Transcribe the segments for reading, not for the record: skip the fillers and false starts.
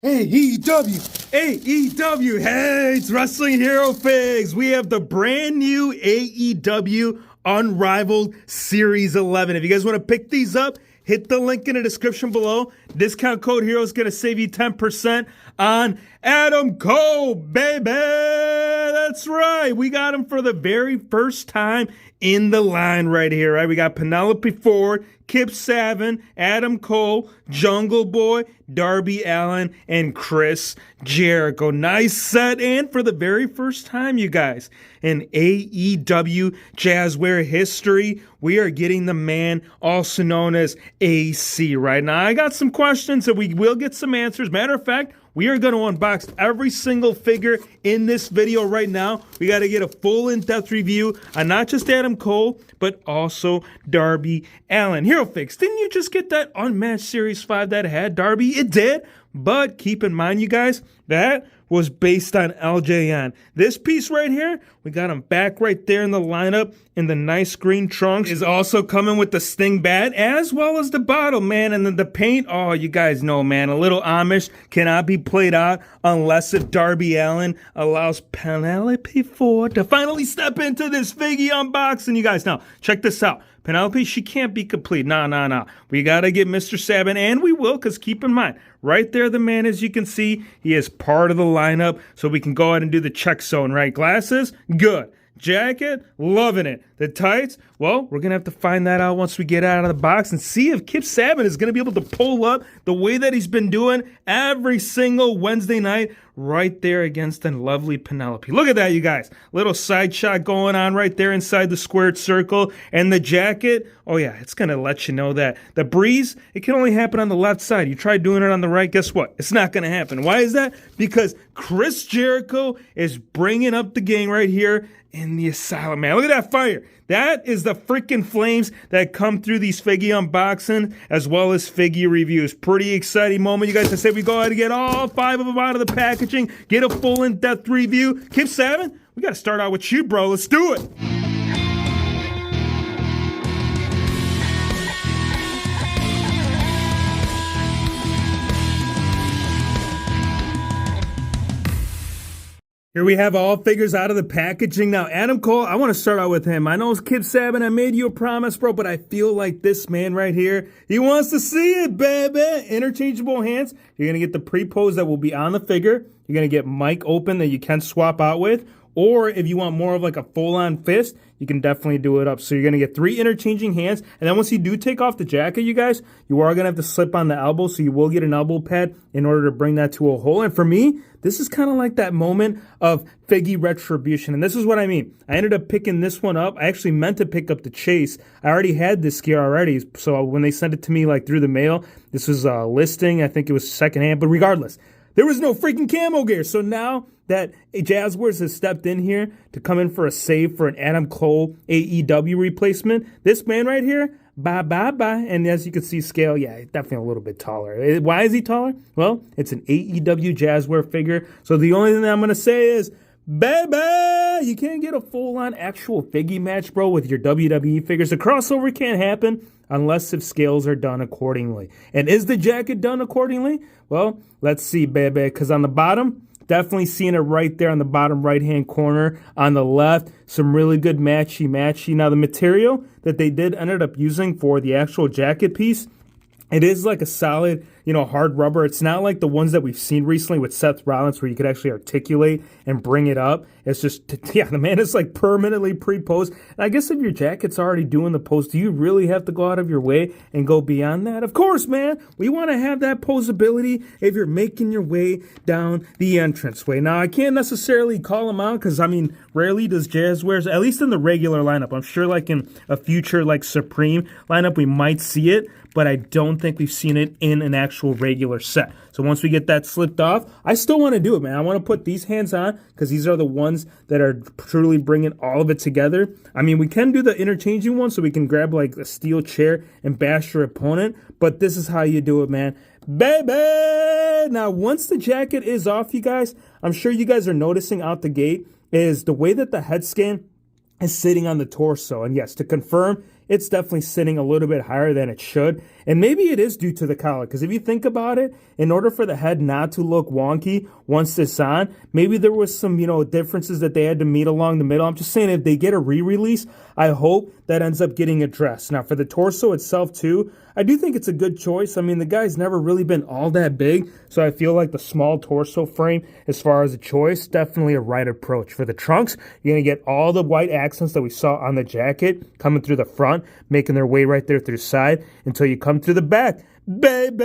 AEW, AEW, hey, it's Wrestling Hero Figs. We have the brand new AEW Unrivaled Series 11. If you guys want to pick these up, hit the link in the description below. Discount code HERO is going to save you 10% on Adam Cole, baby. That's right. We got him for the very first time in the line right here, right? We got Penelope Ford, Kip Sabian, Adam Cole, Jungle Boy, Darby Allin, and Chris Jericho. Nice set, and for the very first time, you guys, in AEW Jazzware history, we are getting the man also known as AC right now. I got some questions and we will get some answers. Matter of fact, we are going to unbox every single figure in this video right now. We got to get a full in-depth review on not just Adam Cole, but also Darby Allin. Hero Fix, didn't you just get that Unmatched Series 5 that had Darby? It did, but keep in mind, you guys, that was based on LJN. This piece right here, we got him back right there in the lineup in the nice green trunks. Is also coming with the Sting bat as well as the bottle, man. And then the paint, oh, you guys know, man, a little Amish cannot be played out unless if Darby Allin allows Penelope Ford to finally step into this figgy unboxing. You guys, now, check this out. Penelope, she can't be complete. Nah. We got to get Mr. Sabian, and we will, because keep in mind, right there, the man, as you can see, he is part of the lineup, so we can go ahead and do the check zone, right? Glasses, good. Jacket, loving it. The tights, well, we're going to have to find that out once we get out of the box and see if Kip Sabian is going to be able to pull up the way that he's been doing every single Wednesday night right there against the lovely Penelope. Look at that, you guys. Little side shot going on right there inside the squared circle. And the jacket, oh yeah, it's going to let you know that the breeze, it can only happen on the left side. You try doing it on the right, guess what? It's not going to happen. Why is that? Because Chris Jericho is bringing up the gang right here in the asylum, man. Look at that fire. That is the freaking flames that come through these figgy unboxing as well as figgy reviews. Pretty exciting moment. You guys can say we go ahead and get all 5 of them out of the packaging, get a full in-depth review. Kip Sabian, we got to start out with you, bro. Let's do it. Here we have all figures out of the packaging. Now, Adam Cole, I want to start out with him. I know it's Kip Sabian. I made you a promise, bro, but I feel like this man right here, he wants to see it, baby. Interchangeable hands. You're going to get the pre-pose that will be on the figure. You're going to get mic open that you can swap out with. Or if you want more of like a full-on fist, you can definitely do it up. So you're going to get 3 interchanging hands. And then once you do take off the jacket, you guys, you are going to have to slip on the elbow. So you will get an elbow pad in order to bring that to a hole. And for me, this is kind of like that moment of figgy retribution. And this is what I mean. I ended up picking this one up. I actually meant to pick up the Chase. I already had this gear already. So when they sent it to me like through the mail, this was a listing. I think it was secondhand. But regardless, there was no freaking camo gear. So now that Jazzwares has stepped in here to come in for a save for an Adam Cole AEW replacement, this man right here, bye. And as you can see, scale, yeah, definitely a little bit taller. Why is he taller? Well, it's an AEW Jazzware figure. So the only thing that I'm going to say is, baby, you can't get a full-on actual figgy match, bro, with your WWE figures. The crossover can't happen unless if scales are done accordingly. And is the jacket done accordingly? Well, let's see, baby, because on the bottom, definitely seeing it right there on the bottom right-hand corner. On the left, some really good matchy. Now, the material that they did ended up using for the actual jacket piece, it is like a solid, hard rubber. It's not like the ones that we've seen recently with Seth Rollins where you could actually articulate and bring it up. It's just, yeah, the man is like permanently pre-posed. And I guess if your jacket's already doing the pose, do you really have to go out of your way and go beyond that? Of course, man. We want to have that posability if you're making your way down the entranceway. Now, I can't necessarily call them out because, rarely does Jazzwares, at least in the regular lineup. I'm sure like in a future like Supreme lineup, we might see it, but I don't think we've seen it in an actual regular set. So once we get that slipped off, I still want to do it, man. I want to put these hands on because these are the ones that are truly bringing all of it together. We can do the interchanging one so we can grab like a steel chair and bash your opponent, but this is how you do it, man. Baby! Now, once the jacket is off, you guys, I'm sure you guys are noticing out the gate is the way that the head scan is sitting on the torso. And yes, to confirm, it's definitely sitting a little bit higher than it should. And maybe it is due to the collar, because if you think about it, in order for the head not to look wonky once it's on, maybe there was some, differences that they had to meet along the middle. I'm just saying, if they get a re-release, I hope that ends up getting addressed. Now, for the torso itself, too, I do think it's a good choice. I mean, the guy's never really been all that big, so I feel like the small torso frame, as far as a choice, definitely a right approach. For the trunks, you're going to get all the white accents that we saw on the jacket coming through the front, making their way right there through the side until you come through the back. Baby,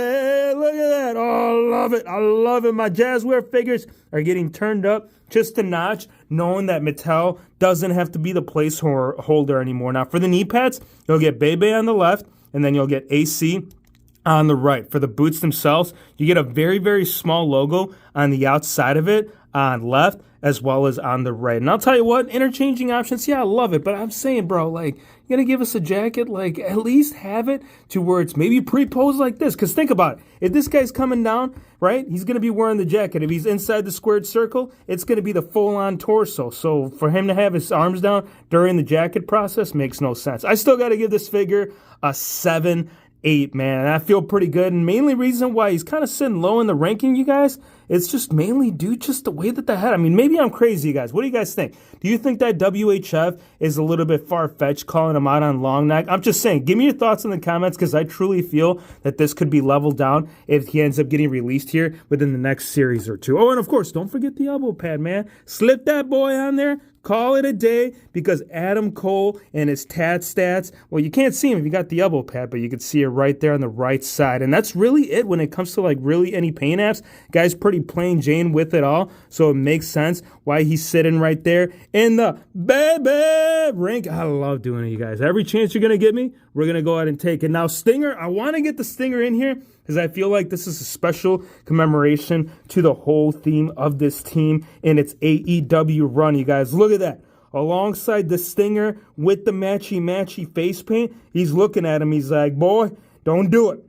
look at that. Oh, I love it. I love it. My Jazzware figures are getting turned up just a notch, knowing that Mattel doesn't have to be the placeholder anymore. Now, for the knee pads, you'll get Bebe on the left, and then you'll get AC on the right. For the boots themselves, you get a very, very small logo on the outside of it on left as well as on the right. And I'll tell you what, interchanging options, yeah, I love it. But I'm saying, bro, like, you're going to give us a jacket, like, at least have it to where it's maybe pre-posed like this. Because think about it. If this guy's coming down, right, he's going to be wearing the jacket. If he's inside the squared circle, it's going to be the full-on torso. So for him to have his arms down during the jacket process makes no sense. I still got to give this figure a 7-8, man. And I feel pretty good. And mainly reason why he's kind of sitting low in the ranking, you guys, it's just mainly due just the way that the head. I mean, maybe I'm crazy, you guys. What do you guys think? Do you think that WHF is a little bit far-fetched calling him out on long neck? I'm just saying, give me your thoughts in the comments, because I truly feel that this could be leveled down if he ends up getting released here within the next series or two. Oh, and of course, don't forget the elbow pad, man. Slip that boy on there. Call it a day, because Adam Cole and his tat stats, well, you can't see him if you got the elbow pad, but you can see it right there on the right side. And that's really it when it comes to like really any paint apps. Guy's pretty plain Jane with it all, so it makes sense why he's sitting right there in the baby rank. I love doing it, you guys. Every chance you're going to give me, we're going to go ahead and take it. Now, Stinger, I want to get the Stinger in here because I feel like this is a special commemoration to the whole theme of this team in its AEW run, you guys. Look at that. Alongside the Stinger with the matchy face paint, he's looking at him. He's like, boy, don't do it.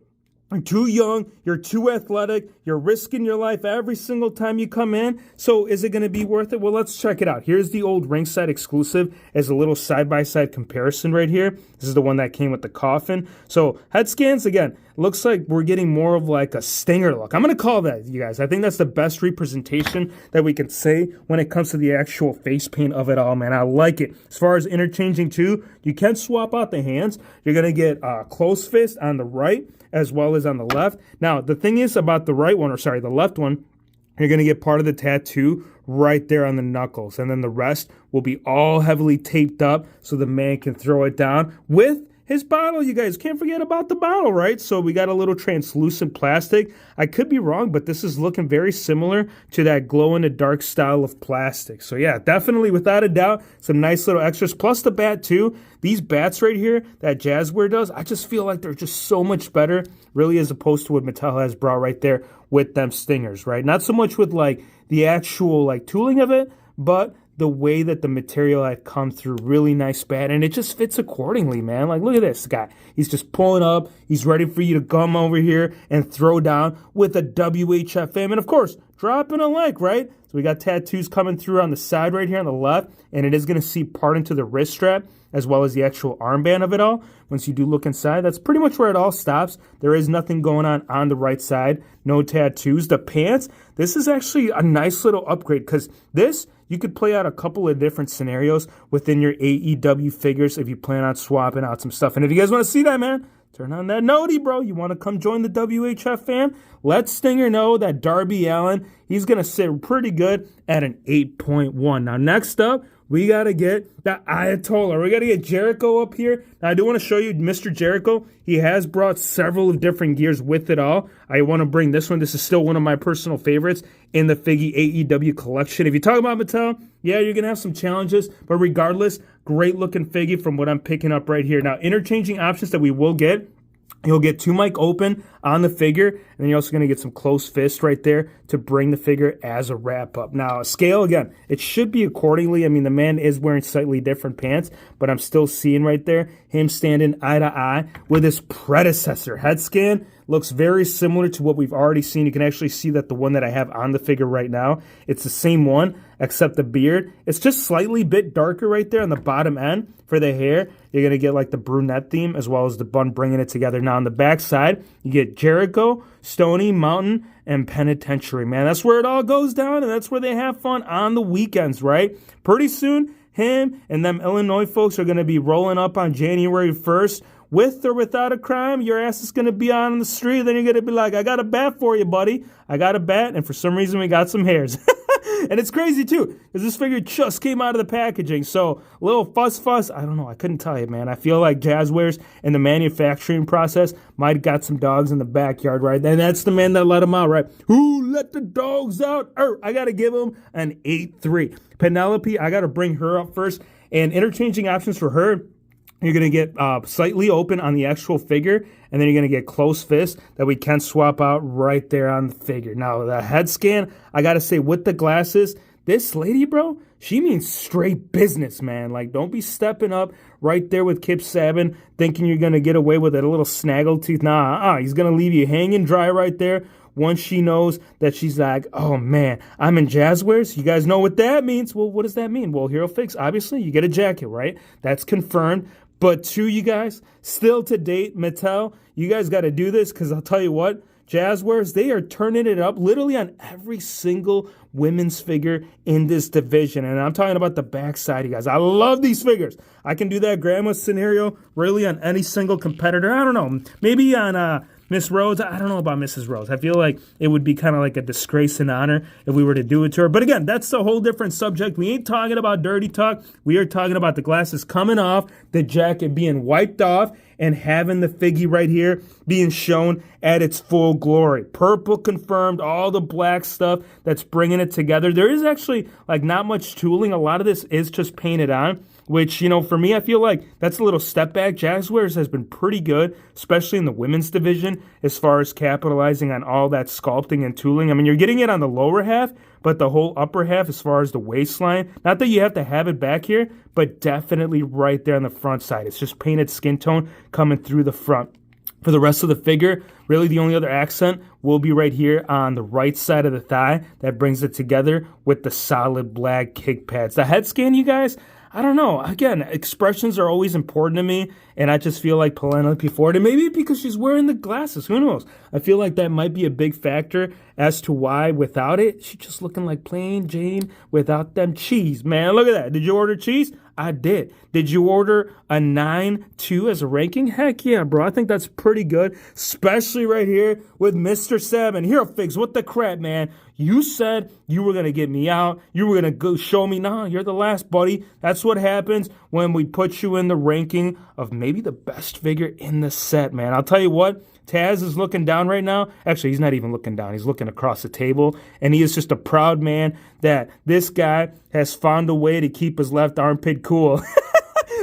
You're too young, you're too athletic, you're risking your life every single time you come in, so is it going to be worth it? Well, let's check it out. Here's the old ringside exclusive as a little side-by-side comparison right here. This is the one that came with the coffin. So head scans, again, looks like we're getting more of like a Stinger look. I'm going to call that, you guys. I think that's the best representation that we can say when it comes to the actual face paint of it all, man. I like it. As far as interchanging too, you can swap out the hands. You're going to get close fist on the right as well as on the left. Now, the thing is about the the left one, you're going to get part of the tattoo right there on the knuckles. And then the rest will be all heavily taped up so the man can throw it down with his bottle. You guys can't forget about the bottle, right? So we got a little translucent plastic. I could be wrong, but this is looking very similar to that glow-in-the-dark style of plastic. So yeah, definitely, without a doubt, some nice little extras. Plus the bat, too. These bats right here that Jazzware does, I just feel like they're just so much better, really, as opposed to what Mattel has brought right there with them Stingers, right? Not so much with, like, the actual, like, tooling of it, but the way that the material had come through, really nice bat, and it just fits accordingly, man. Like, look at this guy. He's just pulling up. He's ready for you to come over here and throw down with a WHF fam. And, of course, dropping a like, right? So we got tattoos coming through on the side right here on the left, and it is going to see part into the wrist strap as well as the actual armband of it all. Once you do look inside, that's pretty much where it all stops. There is nothing going on the right side. No tattoos. The pants, this is actually a nice little upgrade, because this, you could play out a couple of different scenarios within your AEW figures if you plan on swapping out some stuff. And if you guys want to see that, man, turn on that noti, bro. You want to come join the WHF fam? Let Stinger know that Darby Allin, he's going to sit pretty good at an 8.1. Now, next up, we got to get the Ayatollah. We got to get Jericho up here. Now, I do want to show you Mr. Jericho. He has brought several of different gears with it all. I want to bring this one. This is still one of my personal favorites in the Figgy AEW collection. If you talk about Mattel, yeah, you're going to have some challenges, but regardless, great looking Figgy from what I'm picking up right here. Now, interchanging options that we will get. You'll get 2 mic open on the figure, and then you're also going to get some close fist right there to bring the figure as a wrap-up. Now, scale, again, it should be accordingly. I mean, the man is wearing slightly different pants, but I'm still seeing right there him standing eye to eye with his predecessor. Head scan, looks very similar to what we've already seen. You can actually see that the one that I have on the figure right now, it's the same one, except the beard. It's just slightly bit darker right there on the bottom end. For the hair, you're going to get like the brunette theme as well as the bun, bringing it together. Now on the back side, you get Jericho, Stony, Mountain, and Penitentiary, man. That's where it all goes down, and that's where they have fun on the weekends, right? Pretty soon, him and them Illinois folks are going to be rolling up on January 1st. With or without a crime, your ass is going to be on the street. Then you're going to be like, I got a bat for you, buddy. I got a bat, and for some reason, we got some hairs. And it's crazy, too, because this figure just came out of the packaging. So, little fuss, I don't know. I couldn't tell you, man. I feel like Jazzwares and the manufacturing process might have got some dogs in the backyard, right? And that's the man that let them out, right? Who let the dogs out? I got to give him an 8-3. Penelope, I got to bring her up first. And interchanging options for her, you're going to get slightly open on the actual figure, and then you're going to get close fist that we can swap out right there on the figure. Now, the head scan, I got to say, with the glasses, this lady, bro, she means straight business, man. Like, don't be stepping up right there with Kip Saban thinking you're going to get away with it, a little snaggle tooth. Nah, he's going to leave you hanging dry right there. Once she knows that she's like, oh, man, I'm in Jazzwares. You guys know what that means. Well, what does that mean? Well, Hero Fix, obviously, you get a jacket, right? That's confirmed. But to you guys, still to date, Mattel, you guys got to do this because I'll tell you what, Jazzwares, they are turning it up literally on every single women's figure in this division. And I'm talking about the backside, you guys. I love these figures. I can do that grandma scenario really on any single competitor. I don't know. Maybe on Miss Rhodes, I don't know about Mrs. Rhodes. I feel like it would be kind of like a disgrace and honor if we were to do it to her. But again, that's a whole different subject. We ain't talking about dirty talk. We are talking about the glasses coming off, the jacket being wiped off, and having the figgy right here being shown at its full glory. Purple confirmed, all the black stuff that's bringing it together. There is actually like not much tooling. A lot of this is just painted on, which, you know, for me, I feel like that's a little step back. Jazzwares has been pretty good, especially in the women's division, as far as capitalizing on all that sculpting and tooling. I mean, you're getting it on the lower half, but the whole upper half as far as the waistline, not that you have to have it back here, but definitely right there on the front side. It's just painted skin tone coming through the front. For the rest of the figure, really the only other accent will be right here on the right side of the thigh. That brings it together with the solid black kick pads. The head scan, you guys, I don't know. Again, expressions are always important to me, and I just feel like Penelope Ford, and maybe because she's wearing the glasses, who knows? I feel like that might be a big factor as to why without it, she's just looking like plain Jane without them cheese. Man, look at that. Did you order cheese? I did. Did you order a 9-2 as a ranking? Heck yeah, bro. I think that's pretty good, especially right here with Mr. 7. Hero Figs, what the crap, man? You said you were going to get me out. You were going to go show me, nah, you're the last, buddy. That's what happens when we put you in the ranking of maybe the best figure in the set, man. I'll tell you what, Taz is looking down right now. Actually, he's not even looking down. He's looking across the table, and he is just a proud man that this guy has found a way to keep his left armpit cool.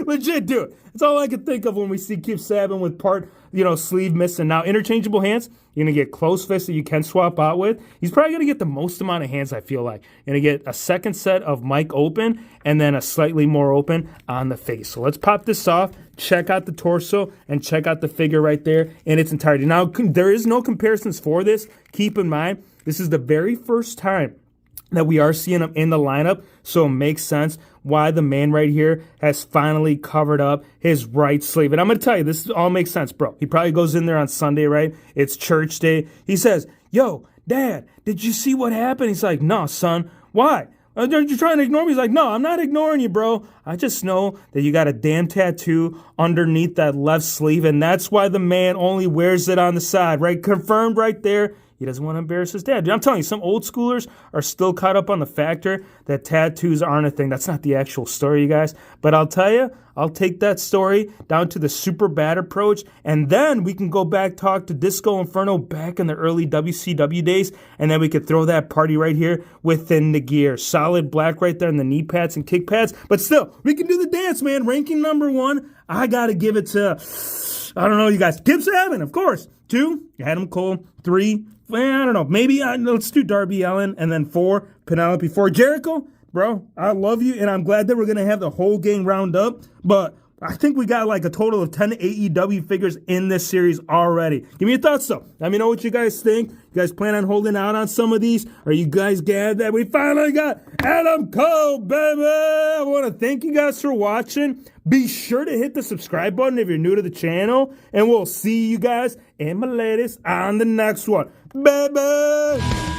Legit, dude. That's all I can think of when we see Kip Saban with part, sleeve missing. Now, interchangeable hands, you're going to get close fists that you can swap out with. He's probably going to get the most amount of hands, I feel like. You're going to get a second set of mic open and then a slightly more open on the face. So let's pop this off, check out the torso, and check out the figure right there in its entirety. Now, there is no comparisons for this. Keep in mind, this is the very first time that we are seeing him in the lineup, so it makes sense why the man right here has finally covered up his right sleeve. And I'm going to tell you, this all makes sense, bro. He probably goes in there on Sunday, right? It's church day. He says, yo, Dad, did you see what happened? He's like, no, son. Why? Aren't you trying to ignore me? He's like, no, I'm not ignoring you, bro. I just know that you got a damn tattoo underneath that left sleeve, and that's why the man only wears it on the side, right? Confirmed right there. He doesn't want to embarrass his dad. Dude, I'm telling you, some old schoolers are still caught up on the factor that tattoos aren't a thing. That's not the actual story, you guys. But I'll tell you, I'll take that story down to the super bad approach, and then we can go back, talk to Disco Inferno back in the early WCW days, and then we could throw that party right here within the gear. Solid black right there in the knee pads and kick pads. But still, we can do the dance, man. Ranking number 1, I got to give it to, I don't know, you guys. Kip Saban, of course. 2, Adam Cole. 3, I don't know. Maybe let's do Darby Allin. And then 4, Penelope Ford. Jericho, bro, I love you, and I'm glad that we're going to have the whole gang round up. But I think we got like a total of 10 AEW figures in this series already. Give me your thoughts, though. Let me know what you guys think. You guys plan on holding out on some of these? Are you guys glad that we finally got Adam Cole, baby? I want to thank you guys for watching. Be sure to hit the subscribe button if you're new to the channel. And we'll see you guys and my ladies on the next one. Baby!